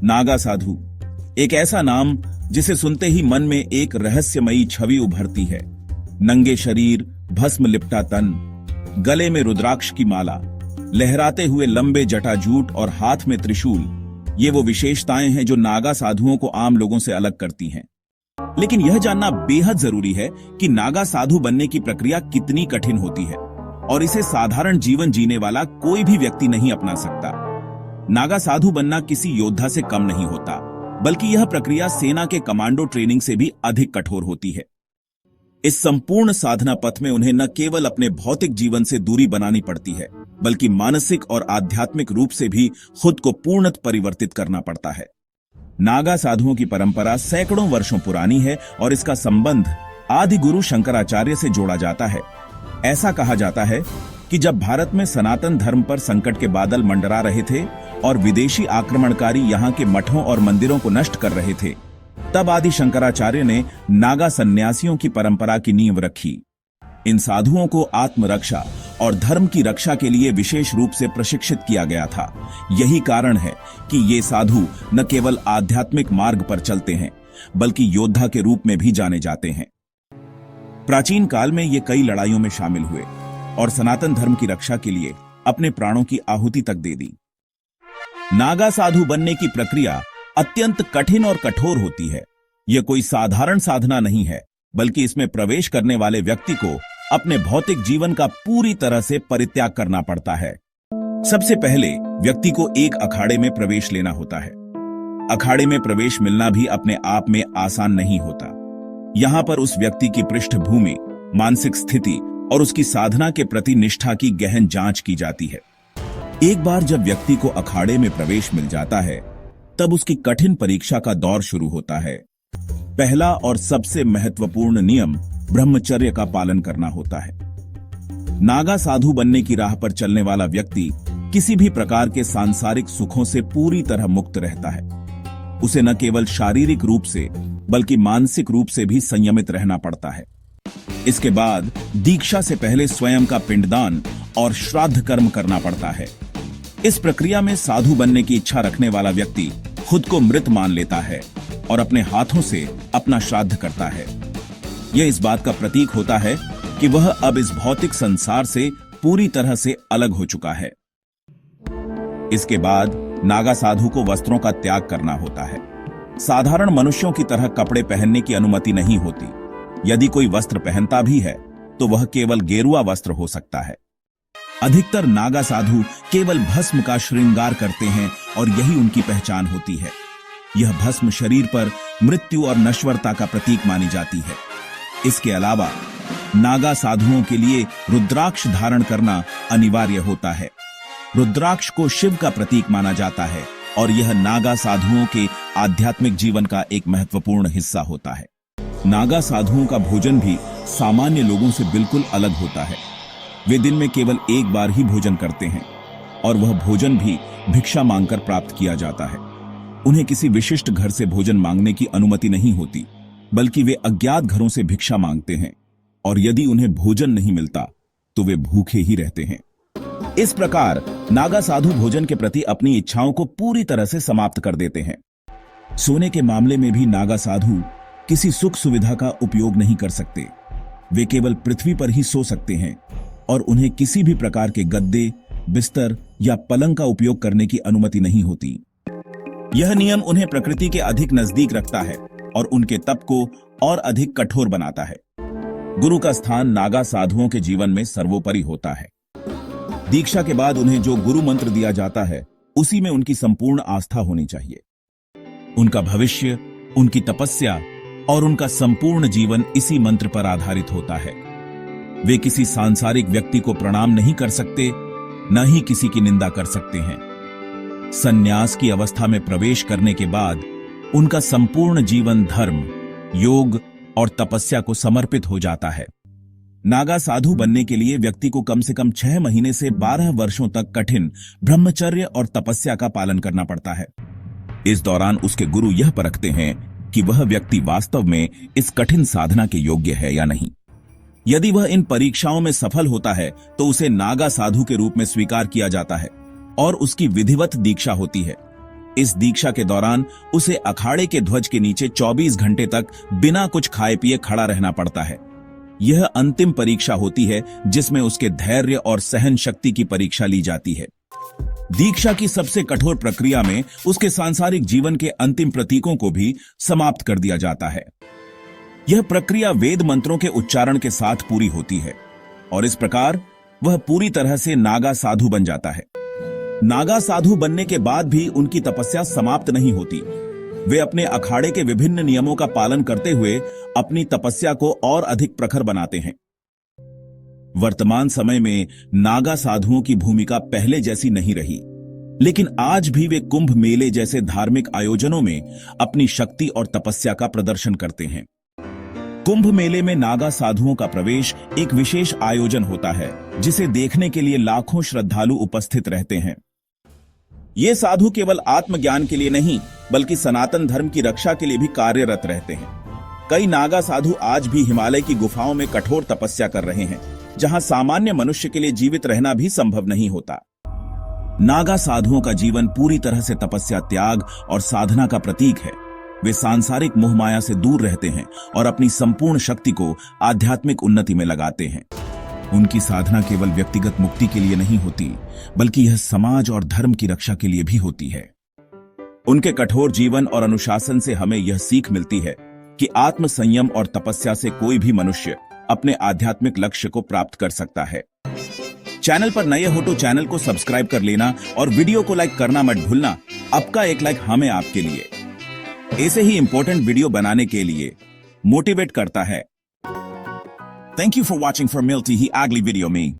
नागा साधु एक ऐसा नाम जिसे सुनते ही मन में एक रहस्यमयी छवि उभरती है। नंगे शरीर, भस्म लिपटा तन, गले में रुद्राक्ष की माला, लहराते हुए लंबे जटाजूट और हाथ में त्रिशूल, ये वो विशेषताएं हैं जो नागा साधुओं को आम लोगों से अलग करती हैं। लेकिन यह जानना बेहद जरूरी है कि नागा साधु बनने की प्रक्रिया कितनी कठिन होती है और इसे साधारण जीवन जीने वाला कोई भी व्यक्ति नहीं अपना सकता। नागा साधु बनना किसी योद्धा से कम नहीं होता, बल्कि यह प्रक्रिया सेना के कमांडो ट्रेनिंग से भी अधिक कठोर होती है। इस संपूर्ण साधना पथ में उन्हें न केवल अपने भौतिक जीवन से दूरी बनानी पड़ती है, बल्कि मानसिक और आध्यात्मिक रूप से भी खुद को पूर्णतः परिवर्तित करना पड़ता है। नागा साधुओं की परंपरा सैकड़ों वर्षों पुरानी है और इसका संबंध आदि गुरु शंकराचार्य से जोड़ा जाता है। ऐसा कहा जाता है कि जब भारत में सनातन धर्म पर संकट के बादल मंडरा रहे थे और विदेशी आक्रमणकारी यहाँ के मठों और मंदिरों को नष्ट कर रहे थे, तब आदि शंकराचार्य ने नागा सन्यासियों की परंपरा की नींव रखी। इन साधुओं को आत्मरक्षा और धर्म की रक्षा के लिए विशेष रूप से प्रशिक्षित किया गया था। यही कारण है कि ये साधु न केवल आध्यात्मिक मार्ग पर चलते हैं, बल्कि योद्धा के रूप में भी जाने जाते हैं। प्राचीन काल में ये कई लड़ाइयों में शामिल हुए और सनातन धर्म की रक्षा के लिए अपने प्राणों की आहुति तक दे दी। नागा साधु बनने की प्रक्रिया अत्यंत कठिन और कठोर होती है। यह कोई साधारण साधना नहीं है, बल्कि इसमें प्रवेश करने वाले व्यक्ति को अपने भौतिक जीवन का पूरी तरह से परित्याग करना पड़ता है। सबसे पहले व्यक्ति को एक अखाड़े में प्रवेश लेना होता है। अखाड़े में प्रवेश मिलना भी अपने आप में आसान नहीं होता। यहाँ पर उस व्यक्ति की पृष्ठभूमि, मानसिक स्थिति और उसकी साधना के प्रति निष्ठा की गहन जांच की जाती है। एक बार जब व्यक्ति को अखाड़े में प्रवेश मिल जाता है, तब उसकी कठिन परीक्षा का दौर शुरू होता है। पहला और सबसे महत्वपूर्ण नियम ब्रह्मचर्य का पालन करना होता है। नागा साधु बनने की राह पर चलने वाला व्यक्ति किसी भी प्रकार के सांसारिक सुखों से पूरी तरह मुक्त रहता है। उसे न केवल शारीरिक रूप से बल्कि मानसिक रूप से भी संयमित रहना पड़ता है। इसके बाद दीक्षा से पहले स्वयं का पिंडदान और श्राद्ध कर्म करना पड़ता है। इस प्रक्रिया में साधु बनने की इच्छा रखने वाला व्यक्ति खुद को मृत मान लेता है और अपने हाथों से अपना श्राद्ध करता है। यह इस बात का प्रतीक होता है कि वह अब इस भौतिक संसार से पूरी तरह से अलग हो चुका है। इसके बाद नागा साधु को वस्त्रों का त्याग करना होता है। साधारण मनुष्यों की तरह कपड़े पहनने की अनुमति नहीं होती। यदि कोई वस्त्र पहनता भी है तो वह केवल गेरुआ वस्त्र हो सकता है। अधिकतर नागा साधु केवल भस्म का श्रृंगार करते हैं और यही उनकी पहचान होती है। यह भस्म शरीर पर मृत्यु और नश्वरता का प्रतीक मानी जाती है। इसके अलावा नागा साधुओं के लिए रुद्राक्ष धारण करना अनिवार्य होता है। रुद्राक्ष को शिव का प्रतीक माना जाता है और यह नागा साधुओं के आध्यात्मिक जीवन का एक महत्वपूर्ण हिस्सा होता है। नागा साधुओं का भोजन भी सामान्य लोगों से बिल्कुल अलग होता है। वे दिन में केवल एक बार ही भोजन करते हैं और वह भोजन भी भिक्षा मांगकर प्राप्त किया जाता है। उन्हें किसी विशिष्ट घर से भोजन मांगने की अनुमति नहीं होती, बल्कि वे अज्ञात घरों से भिक्षा मांगते हैं और यदि उन्हें भोजन नहीं मिलता तो वे भूखे ही रहते हैं। इस प्रकार नागा साधु भोजन के प्रति अपनी इच्छाओं को पूरी तरह से समाप्त कर देते हैं। सोने के मामले में भी नागा साधु किसी सुख सुविधा का उपयोग नहीं कर सकते। वे केवल पृथ्वी पर ही सो सकते हैं और उन्हें किसी भी प्रकार के गद्दे, बिस्तर या पलंग का उपयोग करने की अनुमति नहीं होती। यह नियम उन्हें प्रकृति के अधिक नजदीक रखता है और उनके तप को और अधिक कठोर बनाता है। गुरु का स्थान नागा साधुओं के जीवन में सर्वोपरि होता है। दीक्षा के बाद उन्हें जो गुरु मंत्र दिया जाता है, उसी में उनकी संपूर्ण आस्था होनी चाहिए। उनका भविष्य, उनकी तपस्या और उनका संपूर्ण जीवन इसी मंत्र पर आधारित होता है। वे किसी सांसारिक व्यक्ति को प्रणाम नहीं कर सकते, न ही किसी की निंदा कर सकते हैं। संन्यास की अवस्था में प्रवेश करने के बाद उनका संपूर्ण जीवन धर्म, योग और तपस्या को समर्पित हो जाता है। नागा साधु बनने के लिए व्यक्ति को कम से कम 6 महीने से 12 वर्षों तक कठिन ब्रह्मचर्य और तपस्या का पालन करना पड़ता है। इस दौरान उसके गुरु यह परखते हैं कि वह व्यक्ति वास्तव में इस कठिन साधना के योग्य है या नहीं। यदि वह इन परीक्षाओं में सफल होता है तो उसे नागा साधु के रूप में स्वीकार किया जाता है और उसकी विधिवत दीक्षा होती है। इस दीक्षा के दौरान उसे अखाड़े के ध्वज के नीचे 24 घंटे तक बिना कुछ खाए पिए खड़ा रहना पड़ता है। यह अंतिम परीक्षा होती है जिसमें उसके धैर्य और सहन शक्ति की परीक्षा ली जाती है। दीक्षा की सबसे कठोर प्रक्रिया में उसके सांसारिक जीवन के अंतिम प्रतीकों को भी समाप्त कर दिया जाता है। यह प्रक्रिया वेद मंत्रों के उच्चारण के साथ पूरी होती है और इस प्रकार वह पूरी तरह से नागा साधु बन जाता है। नागा साधु बनने के बाद भी उनकी तपस्या समाप्त नहीं होती। वे अपने अखाड़े के विभिन्न नियमों का पालन करते हुए अपनी तपस्या को और अधिक प्रखर बनाते हैं। वर्तमान समय में नागा साधुओं की भूमिका पहले जैसी नहीं रही, लेकिन आज भी वे कुंभ मेले जैसे धार्मिक आयोजनों में अपनी शक्ति और तपस्या का प्रदर्शन करते हैं। कुंभ मेले में नागा साधुओं का प्रवेश एक विशेष आयोजन होता है जिसे देखने के लिए लाखों श्रद्धालु उपस्थित रहते हैं। ये साधु केवल आत्मज्ञान के लिए नहीं बल्कि सनातन धर्म की रक्षा के लिए भी कार्यरत रहते हैं। कई नागा साधु आज भी हिमालय की गुफाओं में कठोर तपस्या कर रहे हैं, जहां सामान्य मनुष्य के लिए जीवित रहना भी संभव नहीं होता। नागा साधुओं का जीवन पूरी तरह से तपस्या, त्याग और साधना का प्रतीक है। वे सांसारिक मोहमाया से दूर रहते हैं और अपनी संपूर्ण शक्ति को आध्यात्मिक उन्नति में लगाते हैं। उनकी साधना केवल व्यक्तिगत मुक्ति के लिए नहीं होती, बल्कि यह समाज और धर्म की रक्षा के लिए भी होती है। उनके कठोर जीवन और अनुशासन से हमें यह सीख मिलती है कि आत्म संयम और तपस्या से कोई भी मनुष्य अपने आध्यात्मिक लक्ष्य को प्राप्त कर सकता है। चैनल पर नए हो तो चैनल को सब्सक्राइब कर लेना और वीडियो को लाइक करना मत भूलना। आपका एक लाइक हमें आपके लिए ऐसे ही इंपॉर्टेंट वीडियो बनाने के लिए मोटिवेट करता है। Thank you for watching for Milty He Ugly Video Me.